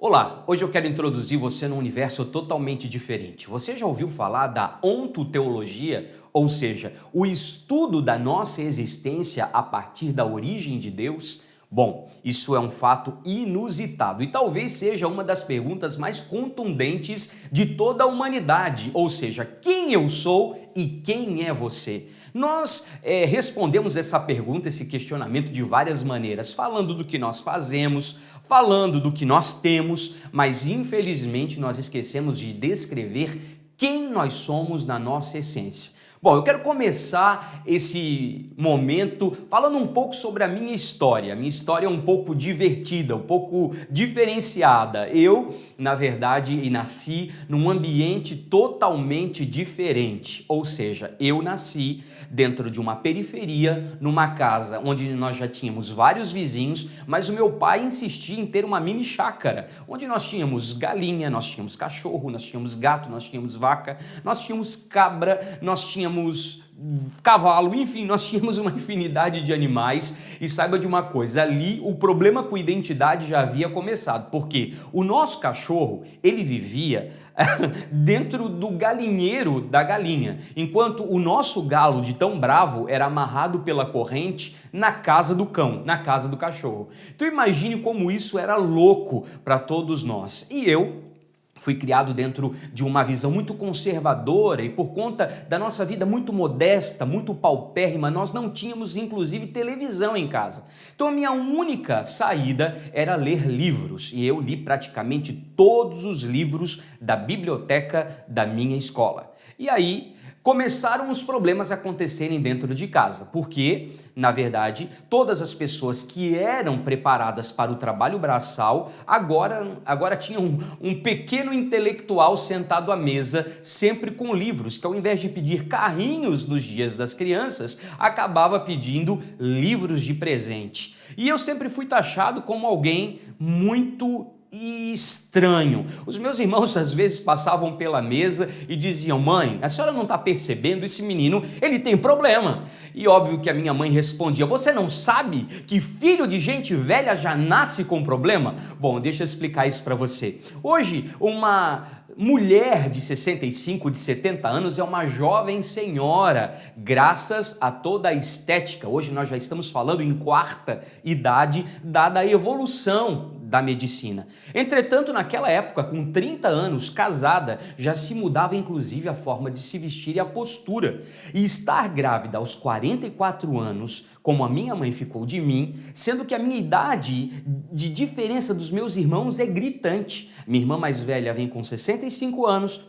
Olá, hoje eu quero introduzir você num universo totalmente diferente. Você já ouviu falar da ontoteologia, ou seja, o estudo da nossa existência a partir da origem de Deus? Bom, isso é um fato inusitado e talvez seja uma das perguntas mais contundentes de toda a humanidade, ou seja, quem eu sou e quem é você? Nós respondemos essa pergunta, esse questionamento de várias maneiras, falando do que nós fazemos, falando do que nós temos, mas infelizmente nós esquecemos de descrever quem nós somos na nossa essência. Bom, eu quero começar esse momento falando um pouco sobre a minha história. A minha história é um pouco divertida, um pouco diferenciada. Eu, na verdade, nasci num ambiente totalmente diferente. Ou seja, eu nasci dentro de uma periferia, numa casa onde nós já tínhamos vários vizinhos, mas o meu pai insistia em ter uma mini chácara, onde nós tínhamos galinha, nós tínhamos cachorro, nós tínhamos gato, nós tínhamos vaca, nós tínhamos cabra, nós tínhamos cavalo, enfim, nós tínhamos uma infinidade de animais. E saiba de uma coisa, ali o problema com identidade já havia começado, porque o nosso cachorro, ele vivia dentro do galinheiro da galinha, enquanto o nosso galo, de tão bravo, era amarrado pela corrente na casa do cão, na casa do cachorro. Então imagine como isso era louco para todos nós. E eu fui criado dentro de uma visão muito conservadora e por conta da nossa vida muito modesta, muito paupérrima, nós não tínhamos inclusive televisão em casa. Então a minha única saída era ler livros e eu li praticamente todos os livros da biblioteca da minha escola. E aí começaram os problemas a acontecerem dentro de casa, porque, na verdade, todas as pessoas que eram preparadas para o trabalho braçal agora tinham um pequeno intelectual sentado à mesa, sempre com livros, que ao invés de pedir carrinhos nos dias das crianças, acabava pedindo livros de presente. E eu sempre fui taxado como alguém muito estranho. Os meus irmãos às vezes passavam pela mesa e diziam: mãe, a senhora não está percebendo? Esse menino, ele tem problema. E óbvio que a minha mãe respondia: você não sabe que filho de gente velha já nasce com problema? Bom, deixa eu explicar isso para você. Hoje, uma mulher de 65, de 70 anos é uma jovem senhora, graças a toda a estética. Hoje nós já estamos falando em quarta idade, dada a evolução da medicina. Entretanto, naquela época, com 30 anos, casada, já se mudava inclusive a forma de se vestir e a postura. E estar grávida aos 44 anos, como a minha mãe ficou de mim, sendo que a minha idade de diferença dos meus irmãos é gritante. Minha irmã mais velha vem com 65 anos,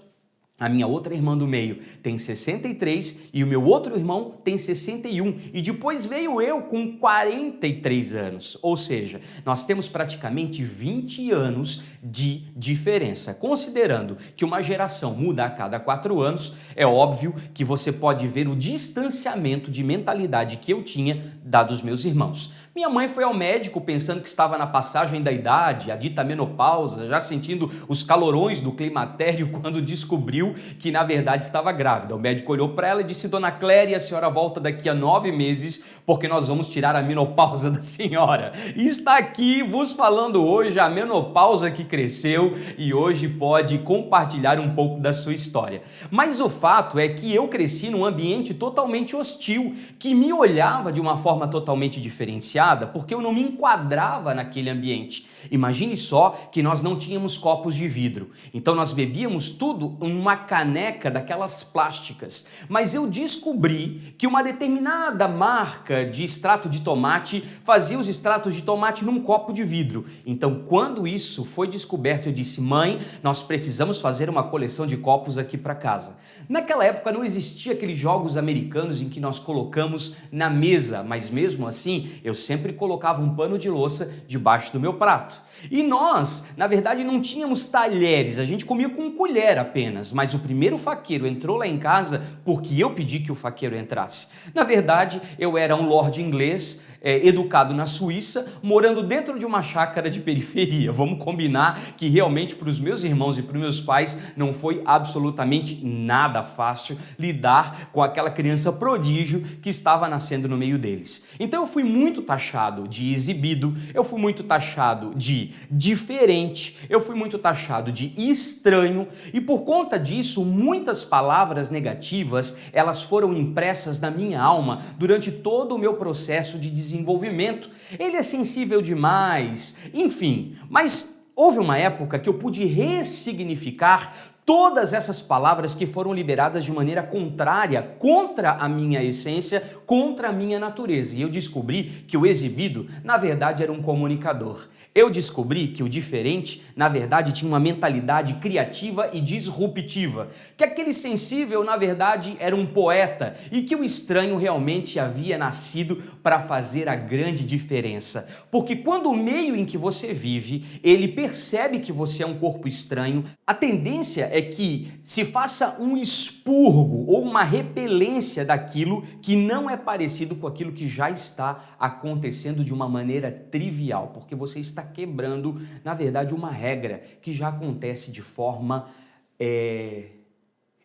a minha outra irmã do meio tem 63 e o meu outro irmão tem 61. E depois veio eu com 43 anos. Ou seja, nós temos praticamente 20 anos de diferença. Considerando que uma geração muda a cada 4 anos, é óbvio que você pode ver o distanciamento de mentalidade que eu tinha dados meus irmãos. Minha mãe foi ao médico pensando que estava na passagem da idade, a dita menopausa, já sentindo os calorões do climatério quando descobriu que na verdade estava grávida. O médico olhou para ela e disse: dona Cléria, a senhora volta daqui a 9 meses porque nós vamos tirar a menopausa da senhora. E está aqui vos falando hoje a menopausa que cresceu e hoje pode compartilhar um pouco da sua história. Mas o fato é que eu cresci num ambiente totalmente hostil, que me olhava de uma forma totalmente diferenciada, porque eu não me enquadrava naquele ambiente. Imagine só que nós não tínhamos copos de vidro, então nós bebíamos tudo em uma caneca daquelas plásticas, mas eu descobri que uma determinada marca de extrato de tomate fazia os extratos de tomate num copo de vidro. Então, quando isso foi descoberto, eu disse: mãe, nós precisamos fazer uma coleção de copos aqui para casa. Naquela época não existia aqueles jogos americanos em que nós colocamos na mesa, mas mesmo assim eu sempre colocava um pano de louça debaixo do meu prato. E nós, na verdade, não tínhamos talheres, a gente comia com colher apenas, mas o primeiro faqueiro entrou lá em casa porque eu pedi que o faqueiro entrasse. Na verdade, eu era um lord inglês, educado na Suíça, morando dentro de uma chácara de periferia. Vamos combinar que realmente para os meus irmãos e para os meus pais não foi absolutamente nada fácil lidar com aquela criança prodígio que estava nascendo no meio deles. Então eu fui muito taxado de exibido, eu fui muito taxado de diferente, eu fui muito taxado de estranho e por conta disso muitas palavras negativas elas foram impressas na minha alma durante todo o meu processo de desenvolvimento. Ele é sensível demais, enfim, mas houve uma época que eu pude ressignificar todas essas palavras que foram liberadas de maneira contrária, contra a minha essência, contra a minha natureza. E eu descobri que o exibido, na verdade, era um comunicador. Eu descobri que o diferente, na verdade, tinha uma mentalidade criativa e disruptiva, que aquele sensível, na verdade, era um poeta e que o estranho realmente havia nascido para fazer a grande diferença. Porque quando o meio em que você vive, ele percebe que você é um corpo estranho, a tendência é que se faça um expurgo ou uma repelência daquilo que não é parecido com aquilo que já está acontecendo de uma maneira trivial, porque você está quebrando, na verdade, uma regra que já acontece de forma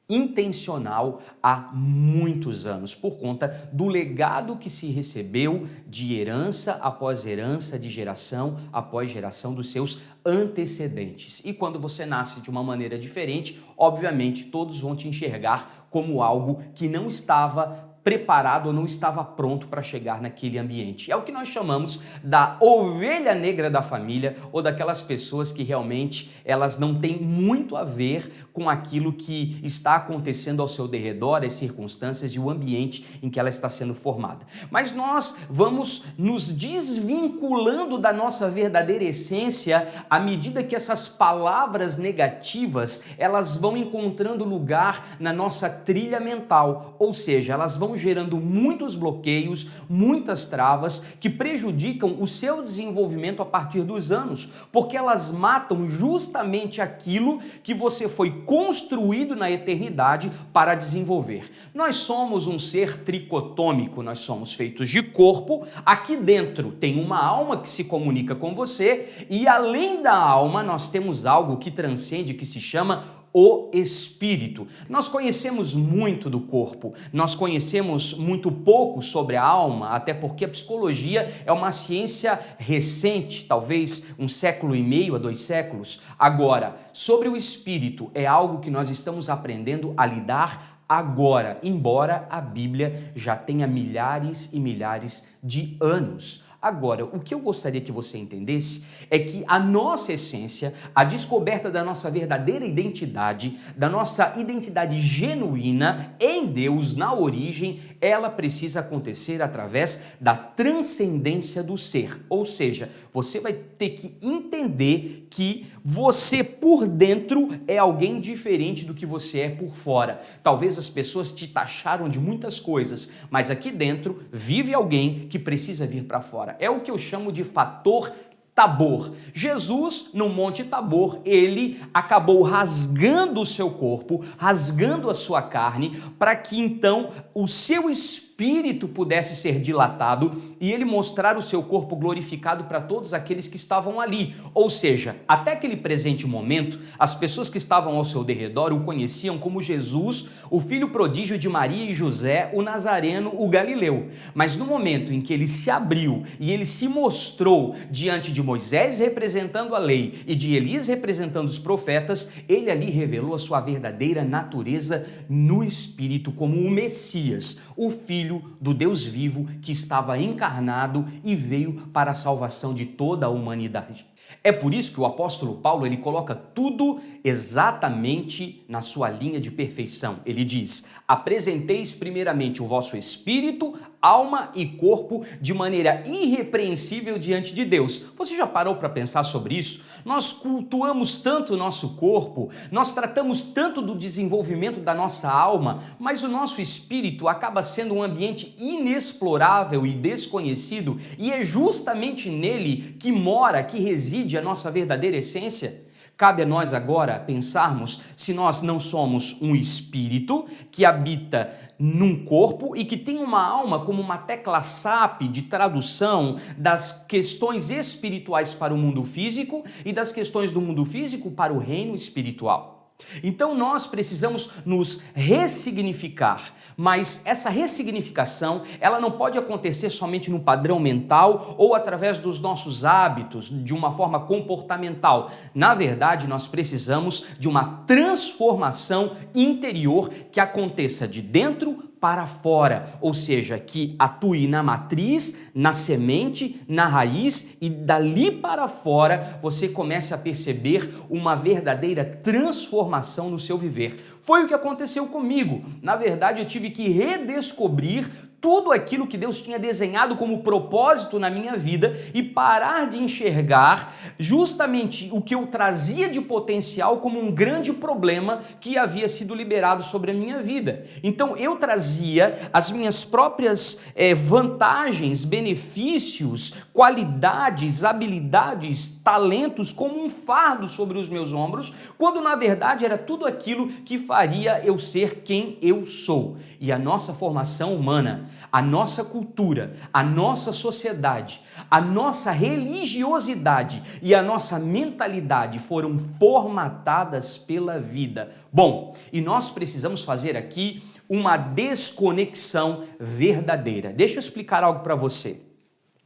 intencional há muitos anos, por conta do legado que se recebeu de herança após herança, de geração após geração dos seus antecedentes. E quando você nasce de uma maneira diferente, obviamente todos vão te enxergar como algo que não estava preparado ou não estava pronto para chegar naquele ambiente. É o que nós chamamos da ovelha negra da família ou daquelas pessoas que realmente elas não têm muito a ver com aquilo que está acontecendo ao seu derredor, as circunstâncias e o ambiente em que ela está sendo formada. Mas nós vamos nos desvinculando da nossa verdadeira essência à medida que essas palavras negativas elas vão encontrando lugar na nossa trilha mental, ou seja, elas vão gerando muitos bloqueios, muitas travas que prejudicam o seu desenvolvimento a partir dos anos, porque elas matam justamente aquilo que você foi construído na eternidade para desenvolver. Nós somos um ser tricotômico, nós somos feitos de corpo, aqui dentro tem uma alma que se comunica com você e além da alma nós temos algo que transcende, que se chama o espírito. Nós conhecemos muito do corpo, nós conhecemos muito pouco sobre a alma, até porque a psicologia é uma ciência recente, talvez 1,5 a 2 séculos. Agora, sobre o espírito, é algo que nós estamos aprendendo a lidar agora, embora a Bíblia já tenha milhares e milhares de anos. Agora, o que eu gostaria que você entendesse é que a nossa essência, a descoberta da nossa verdadeira identidade, da nossa identidade genuína em Deus, na origem, ela precisa acontecer através da transcendência do ser. Ou seja, você vai ter que entender que você por dentro é alguém diferente do que você é por fora. Talvez as pessoas te taxaram de muitas coisas, mas aqui dentro vive alguém que precisa vir para fora. É o que eu chamo de fator Tabor. Jesus, no Monte Tabor, ele acabou rasgando o seu corpo, rasgando a sua carne, para que então o seu espírito pudesse ser dilatado e ele mostrar o seu corpo glorificado para todos aqueles que estavam ali. Ou seja, até aquele presente momento, as pessoas que estavam ao seu derredor o conheciam como Jesus, o filho prodígio de Maria e José, o Nazareno, o Galileu. Mas no momento em que ele se abriu e ele se mostrou diante de Moisés representando a lei e de Elias representando os profetas, ele ali revelou a sua verdadeira natureza no Espírito como o Messias, o Filho do Deus vivo que estava encarnado e veio para a salvação de toda a humanidade. É por isso que o apóstolo Paulo ele coloca tudo exatamente na sua linha de perfeição. Ele diz: apresenteis primeiramente o vosso espírito, alma e corpo de maneira irrepreensível diante de Deus. Você já parou para pensar sobre isso? Nós cultuamos tanto o nosso corpo, nós tratamos tanto do desenvolvimento da nossa alma, mas o nosso espírito acaba sendo um ambiente inexplorável e desconhecido, e é justamente nele que mora, que reside a nossa verdadeira essência. Cabe a nós agora pensarmos se nós não somos um espírito que habita num corpo e que tem uma alma como uma tecla SAP de tradução das questões espirituais para o mundo físico e das questões do mundo físico para o reino espiritual. Então nós precisamos nos ressignificar, mas essa ressignificação, ela não pode acontecer somente no padrão mental ou através dos nossos hábitos, de uma forma comportamental. Na verdade, nós precisamos de uma transformação interior que aconteça de dentro para fora, ou seja, que atue na matriz, na semente, na raiz e dali para fora você comece a perceber uma verdadeira transformação no seu viver. Foi o que aconteceu comigo. Na verdade, eu tive que redescobrir tudo aquilo que Deus tinha desenhado como propósito na minha vida e parar de enxergar justamente o que eu trazia de potencial como um grande problema que havia sido liberado sobre a minha vida. Então eu trazia as minhas próprias vantagens, benefícios, qualidades, habilidades, talentos como um fardo sobre os meus ombros, quando na verdade era tudo aquilo que faria eu ser quem eu sou. E a nossa formação humana, a nossa cultura, a nossa sociedade, a nossa religiosidade e a nossa mentalidade foram formatadas pela vida. Bom, e nós precisamos fazer aqui uma desconexão verdadeira. Deixa eu explicar algo para você.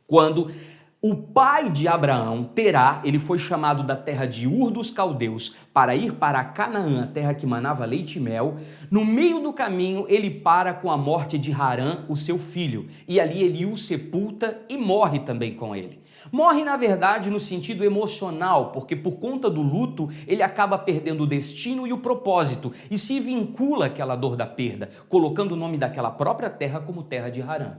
Quando o pai de Abraão, Terá, ele foi chamado da terra de Ur dos Caldeus para ir para Canaã, a terra que manava leite e mel. No meio do caminho, ele para com a morte de Harã, o seu filho, e ali ele o sepulta e morre também com ele. Morre, na verdade, no sentido emocional, porque por conta do luto, ele acaba perdendo o destino e o propósito, e se vincula àquela dor da perda, colocando o nome daquela própria terra como terra de Harã.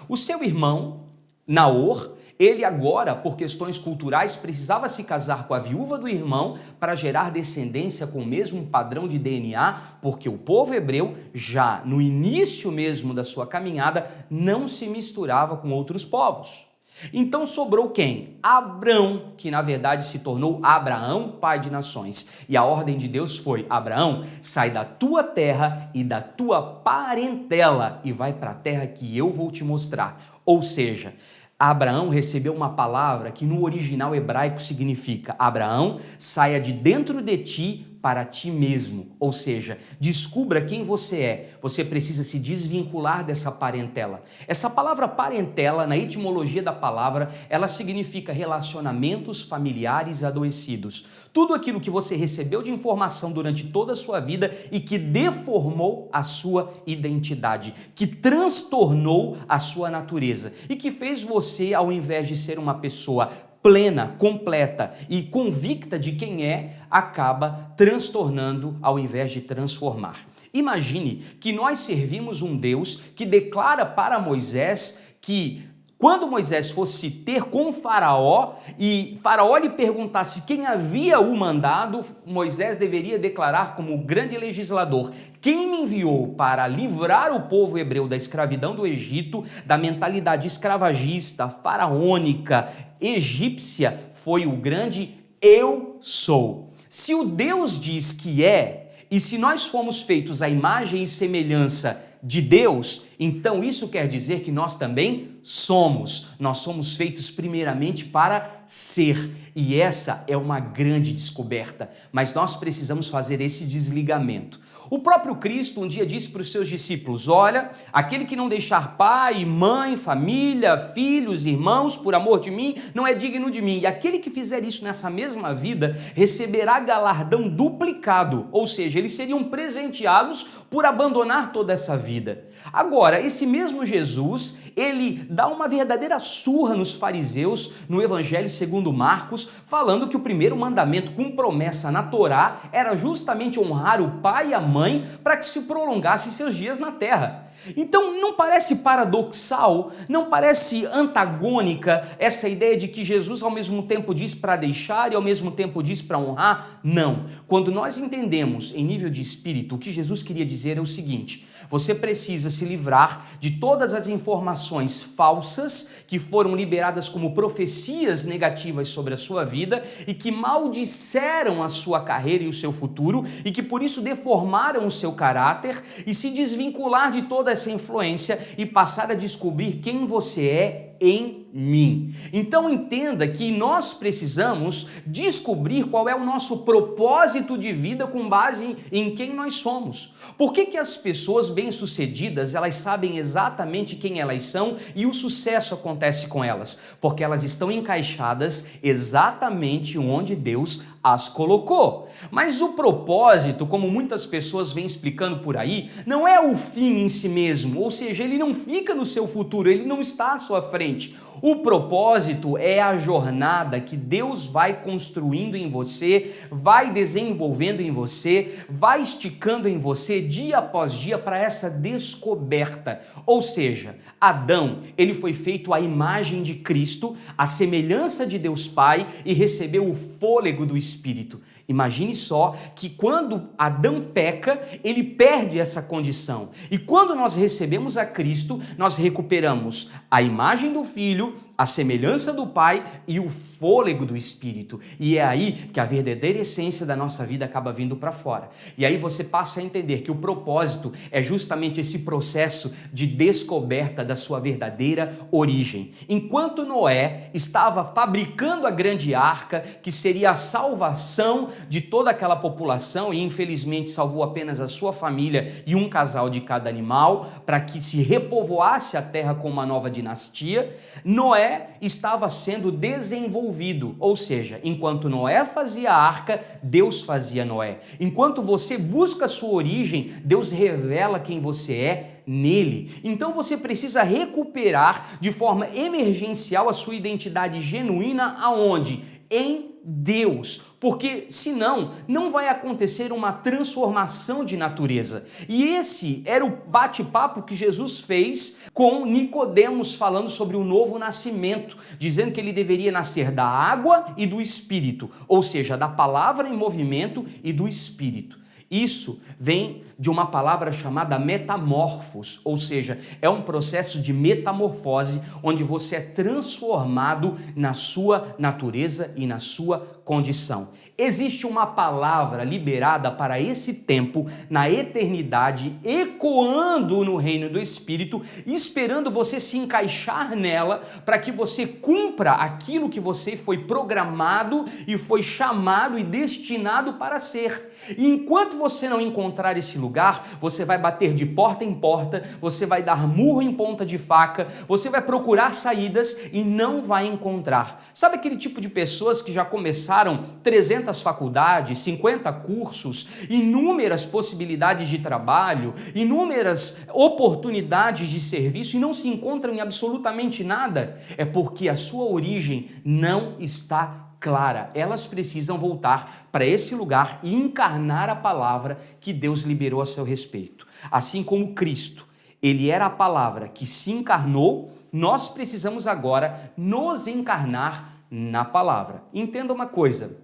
O seu irmão, Naor, ele agora, por questões culturais, precisava se casar com a viúva do irmão para gerar descendência com o mesmo padrão de DNA, porque o povo hebreu, já no início mesmo da sua caminhada, não se misturava com outros povos. Então sobrou quem? Abrão, que na verdade se tornou Abraão, pai de nações. E a ordem de Deus foi: Abraão, sai da tua terra e da tua parentela e vai para a terra que eu vou te mostrar. Ou seja, Abraão recebeu uma palavra que no original hebraico significa: Abraão, saia de dentro de ti para ti mesmo, ou seja, descubra quem você é. Você precisa se desvincular dessa parentela. Essa palavra parentela, na etimologia da palavra, ela significa relacionamentos familiares adoecidos. Tudo aquilo que você recebeu de informação durante toda a sua vida e que deformou a sua identidade, que transtornou a sua natureza e que fez você, ao invés de ser uma pessoa plena, completa e convicta de quem é, acaba transtornando ao invés de transformar. Imagine que nós servimos um Deus que declara para Moisés que quando Moisés fosse ter com Faraó e Faraó lhe perguntasse quem havia o mandado, Moisés deveria declarar como grande legislador: quem me enviou para livrar o povo hebreu da escravidão do Egito, da mentalidade escravagista, faraônica, egípcia, foi o grande Eu Sou. Se o Deus diz que é, e se nós fomos feitos à imagem e semelhança de Deus, então isso quer dizer que nós também somos. Nós somos feitos primeiramente para ser. E essa é uma grande descoberta. Mas nós precisamos fazer esse desligamento. O próprio Cristo um dia disse para os seus discípulos: olha, aquele que não deixar pai, mãe, família, filhos, irmãos, por amor de mim, não é digno de mim. E aquele que fizer isso nessa mesma vida, receberá galardão duplicado. Ou seja, eles seriam presenteados por abandonar toda essa vida. Agora, esse mesmo Jesus, ele dá uma verdadeira surra nos fariseus no Evangelho segundo Marcos, falando que o primeiro mandamento com promessa na Torá era justamente honrar o pai e a mãe para que se prolongasse seus dias na terra. Então não parece paradoxal, não parece antagônica essa ideia de que Jesus ao mesmo tempo diz para deixar e ao mesmo tempo diz para honrar? Não. Quando nós entendemos em nível de espírito, o que Jesus queria dizer é o seguinte: você precisa se livrar de todas as informações falsas que foram liberadas como profecias negativas sobre a sua vida e que maldisseram a sua carreira e o seu futuro e que por isso deformaram o seu caráter, e se desvincular de toda essa influência e passar a descobrir quem você é em mim. Então entenda que nós precisamos descobrir qual é o nosso propósito de vida com base em quem nós somos. Por que as pessoas bem-sucedidas, elas sabem exatamente quem elas são e o sucesso acontece com elas? Porque elas estão encaixadas exatamente onde Deus as colocou. Mas o propósito, como muitas pessoas vêm explicando por aí, não é o fim em si mesmo, ou seja, ele não fica no seu futuro, ele não está à sua frente. O propósito é a jornada que Deus vai construindo em você, vai desenvolvendo em você, vai esticando em você dia após dia para essa descoberta. Ou seja, Adão, ele foi feito à imagem de Cristo, à semelhança de Deus Pai, e recebeu o fôlego do Espírito. Imagine só que quando Adão peca, ele perde essa condição. E quando nós recebemos a Cristo, nós recuperamos a imagem do Filho, a semelhança do Pai e o fôlego do Espírito. E é aí que a verdadeira essência da nossa vida acaba vindo para fora. E aí você passa a entender que o propósito é justamente esse processo de descoberta da sua verdadeira origem. Enquanto Noé estava fabricando a grande arca, que seria a salvação de toda aquela população, e infelizmente salvou apenas a sua família e um casal de cada animal, para que se repovoasse a terra com uma nova dinastia, Noé estava sendo desenvolvido, ou seja, enquanto Noé fazia a arca, Deus fazia Noé. Enquanto você busca a sua origem, Deus revela quem você é nele. Então você precisa recuperar de forma emergencial a sua identidade genuína aonde? Em Deus, porque senão não vai acontecer uma transformação de natureza. E esse era o bate-papo que Jesus fez com Nicodemos, falando sobre o novo nascimento, dizendo que ele deveria nascer da água e do Espírito, ou seja, da palavra em movimento e do Espírito. Isso vem de uma palavra chamada metamorfos, ou seja, é um processo de metamorfose onde você é transformado na sua natureza e na sua condição. Existe uma palavra liberada para esse tempo, na eternidade, ecoando no reino do Espírito, esperando você se encaixar nela para que você cumpra aquilo que você foi programado e foi chamado e destinado para ser. E enquanto você não encontrar esse lugar, você vai bater de porta em porta, você vai dar murro em ponta de faca, você vai procurar saídas e não vai encontrar. Sabe aquele tipo de pessoas que já começaram 300 faculdades, 50 cursos, inúmeras possibilidades de trabalho, inúmeras oportunidades de serviço e não se encontram em absolutamente nada? É porque a sua origem não está clara. Elas precisam voltar para esse lugar e encarnar a palavra que Deus liberou a seu respeito. Assim como Cristo, ele era a palavra que se encarnou, nós precisamos agora nos encarnar na palavra. Entenda uma coisa,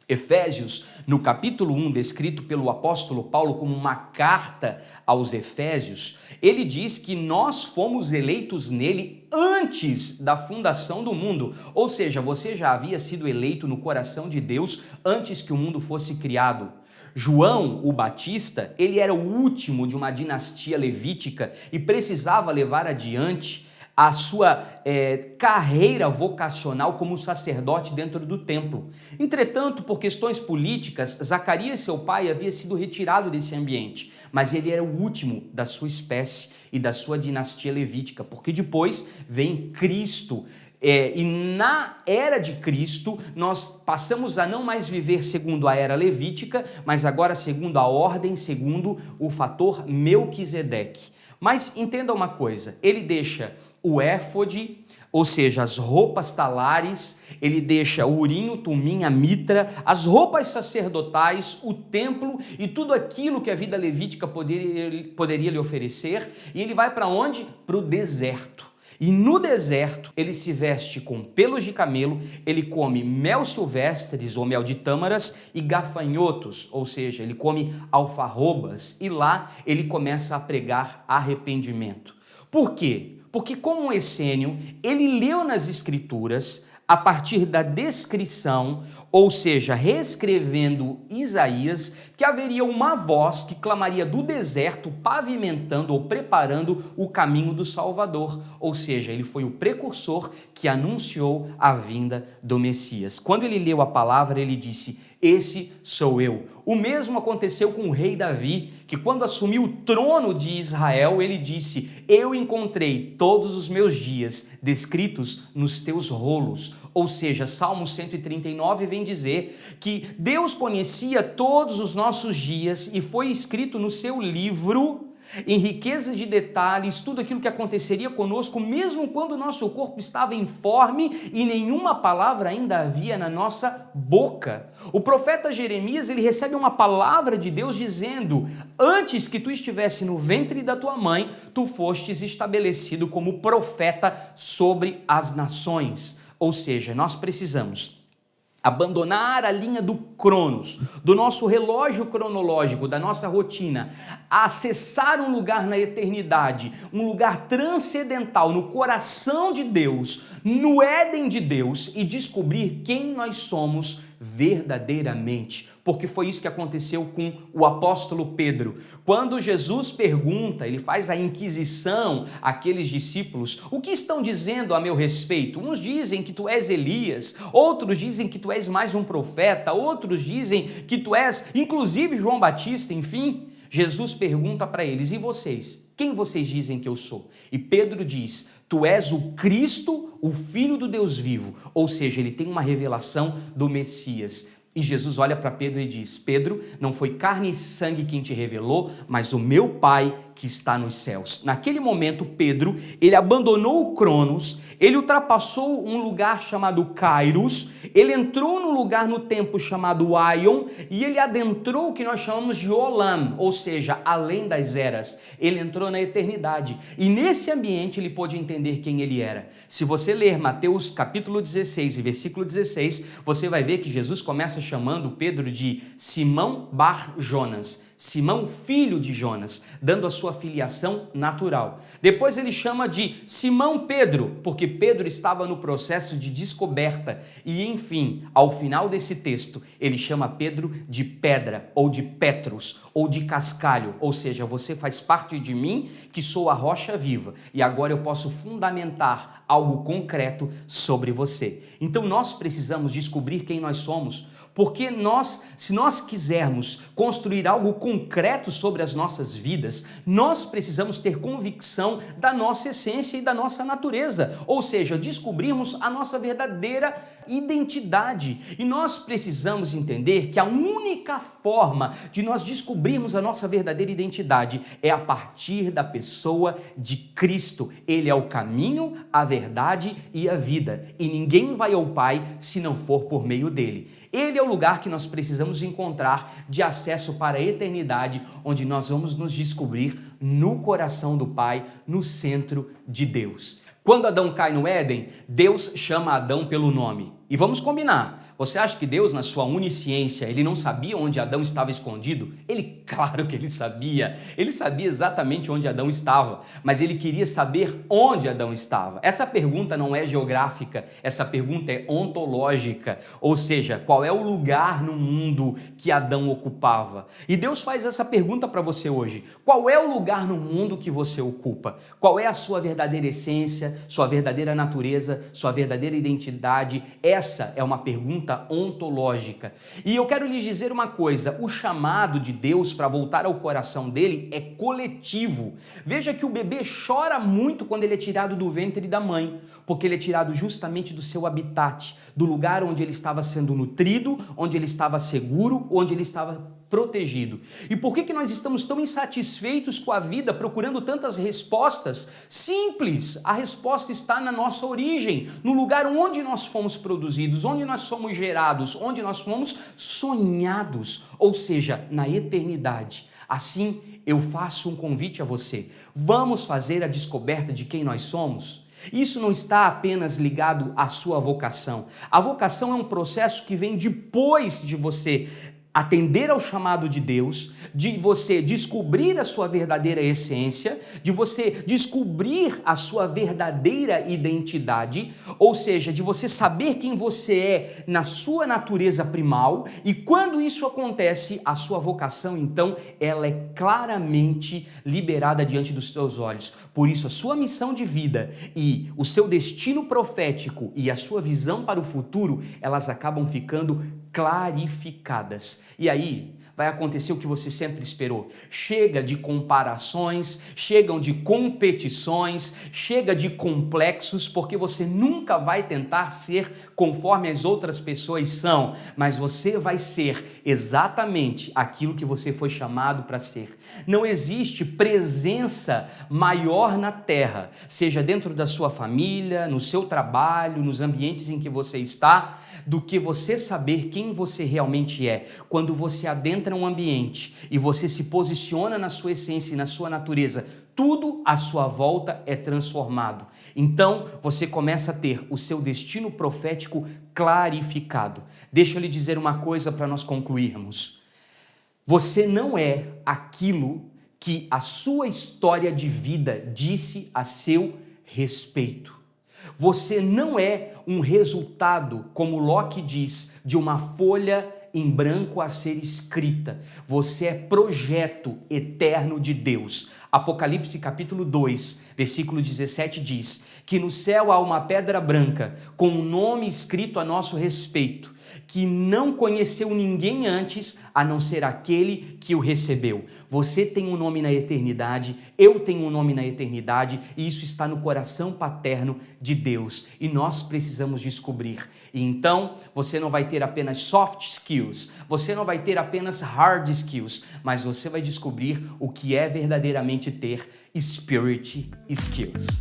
Efésios, no capítulo 1, descrito pelo apóstolo Paulo como uma carta aos Efésios, ele diz que nós fomos eleitos nele antes da fundação do mundo, ou seja, você já havia sido eleito no coração de Deus antes que o mundo fosse criado. João, o Batista, ele era o último de uma dinastia levítica e precisava levar adiante a sua carreira vocacional como sacerdote dentro do templo. Entretanto, por questões políticas, Zacarias, seu pai, havia sido retirado desse ambiente, mas ele era o último da sua espécie e da sua dinastia levítica, porque depois vem Cristo. E na era de Cristo, nós passamos a não mais viver segundo a era levítica, mas agora segundo a ordem, segundo o fator Melquisedeque. Mas entenda uma coisa, ele deixa o éfode, ou seja, as roupas talares, ele deixa o urim, o tumim, a mitra, as roupas sacerdotais, o templo e tudo aquilo que a vida levítica poderia lhe oferecer, e ele vai para onde? Para o deserto. E no deserto, ele se veste com pelos de camelo, ele come mel silvestres ou mel de tâmaras e gafanhotos, ou seja, ele come alfarrobas, e lá ele começa a pregar arrependimento. Por quê? Porque como essênio, ele leu nas escrituras, a partir da descrição, ou seja, reescrevendo Isaías, que haveria uma voz que clamaria do deserto, pavimentando ou preparando o caminho do Salvador. Ou seja, ele foi o precursor que anunciou a vinda do Messias. Quando ele leu a palavra, ele disse: esse sou eu. O mesmo aconteceu com o rei Davi, que quando assumiu o trono de Israel, ele disse: eu encontrei todos os meus dias descritos nos teus rolos. Ou seja, Salmo 139 vem dizer que Deus conhecia todos os nossos dias e foi escrito no seu livro, em riqueza de detalhes, tudo aquilo que aconteceria conosco, mesmo quando o nosso corpo estava informe e nenhuma palavra ainda havia na nossa boca. O profeta Jeremias, ele recebe uma palavra de Deus dizendo: antes que tu estivesse no ventre da tua mãe, tu fostes estabelecido como profeta sobre as nações. Ou seja, nós precisamos abandonar a linha do Cronos, do nosso relógio cronológico, da nossa rotina, acessar um lugar na eternidade, um lugar transcendental, no coração de Deus, no Éden de Deus, e descobrir quem nós somos verdadeiramente. Porque foi isso que aconteceu com o apóstolo Pedro. Quando Jesus pergunta, ele faz a inquisição àqueles discípulos: o que estão dizendo a meu respeito? Uns dizem que tu és Elias, outros dizem que tu és mais um profeta, outros dizem que tu és, inclusive, João Batista, enfim. Jesus pergunta para eles: e vocês? Quem vocês dizem que eu sou? E Pedro diz: tu és o Cristo, o Filho do Deus vivo. Ou seja, ele tem uma revelação do Messias. E Jesus olha para Pedro e diz: Pedro, não foi carne e sangue quem te revelou, mas o meu Pai que está nos céus. Naquele momento, Pedro, ele abandonou o Cronos, ele ultrapassou um lugar chamado Kairos, ele entrou num lugar no tempo chamado Aion, e ele adentrou o que nós chamamos de Olam, ou seja, além das eras. Ele entrou na eternidade, e nesse ambiente ele pôde entender quem ele era. Se você ler Mateus capítulo 16 e versículo 16, você vai ver que Jesus começa chamando Pedro de Simão Bar Jonas, Simão, filho de Jonas, dando a sua filiação natural. Depois ele chama de Simão Pedro, porque Pedro estava no processo de descoberta. E enfim, ao final desse texto, ele chama Pedro de pedra, ou de Petros, ou de cascalho. Ou seja, você faz parte de mim, que sou a rocha viva, e agora eu posso fundamentar algo concreto sobre você. Então nós precisamos descobrir quem nós somos, porque se nós quisermos construir algo concreto sobre as nossas vidas, nós precisamos ter convicção da nossa essência e da nossa natureza, ou seja, descobrirmos a nossa verdadeira identidade. E nós precisamos entender que a única forma de nós descobrirmos a nossa verdadeira identidade é a partir da pessoa de Cristo. Ele é o caminho, a verdade e a vida, e ninguém vai ao Pai se não for por meio dele. Ele é o lugar que nós precisamos encontrar de acesso para a eternidade, onde nós vamos nos descobrir no coração do Pai, no centro de Deus. Quando Adão cai no Éden, Deus chama Adão pelo nome. E vamos combinar, você acha que Deus, na sua onisciência, ele não sabia onde Adão estava escondido? Claro que ele sabia exatamente onde Adão estava, mas ele queria saber onde Adão estava. Essa pergunta não é geográfica, essa pergunta é ontológica, ou seja, qual é o lugar no mundo que Adão ocupava? E Deus faz essa pergunta para você hoje: qual é o lugar no mundo que você ocupa? Qual é a sua verdadeira essência, sua verdadeira natureza, sua verdadeira identidade? Essa é uma pergunta ontológica. E eu quero lhes dizer uma coisa: o chamado de Deus para voltar ao coração dele é coletivo. Veja que o bebê chora muito quando ele é tirado do ventre da mãe, porque ele é tirado justamente do seu habitat, do lugar onde ele estava sendo nutrido, onde ele estava seguro, onde ele estava protegido. E por que nós estamos tão insatisfeitos com a vida, procurando tantas respostas? Simples, a resposta está na nossa origem, no lugar onde nós fomos produzidos, onde nós fomos gerados, onde nós fomos sonhados, ou seja, na eternidade. Assim, eu faço um convite a você. Vamos fazer a descoberta de quem nós somos? Isso não está apenas ligado à sua vocação. A vocação é um processo que vem depois de você atender ao chamado de Deus, de você descobrir a sua verdadeira essência, de você descobrir a sua verdadeira identidade, ou seja, de você saber quem você é na sua natureza primal, e quando isso acontece, a sua vocação, então, ela é claramente liberada diante dos seus olhos. Por isso, a sua missão de vida e o seu destino profético e a sua visão para o futuro, elas acabam ficando clarificadas. E aí vai acontecer o que você sempre esperou. Chega de comparações, chegam de competições, chega de complexos, porque você nunca vai tentar ser conforme as outras pessoas são, mas você vai ser exatamente aquilo que você foi chamado para ser. Não existe presença maior na terra, seja dentro da sua família, no seu trabalho, nos ambientes em que você está, do que você saber quem você realmente é. Quando você adentra um ambiente e você se posiciona na sua essência e na sua natureza, tudo à sua volta é transformado. Então, você começa a ter o seu destino profético clarificado. Deixa eu lhe dizer uma coisa para nós concluirmos. Você não é aquilo que a sua história de vida disse a seu respeito. Você não é um resultado, como Locke diz, de uma folha em branco a ser escrita. Você é projeto eterno de Deus. Apocalipse capítulo 2, versículo 17 diz que no céu há uma pedra branca com um nome escrito a nosso respeito, que não conheceu ninguém antes, a não ser aquele que o recebeu. Você tem um nome na eternidade, eu tenho um nome na eternidade, e isso está no coração paterno de Deus, e nós precisamos descobrir. E então, você não vai ter apenas soft skills, você não vai ter apenas hard skills, mas você vai descobrir o que é verdadeiramente ter spirit skills.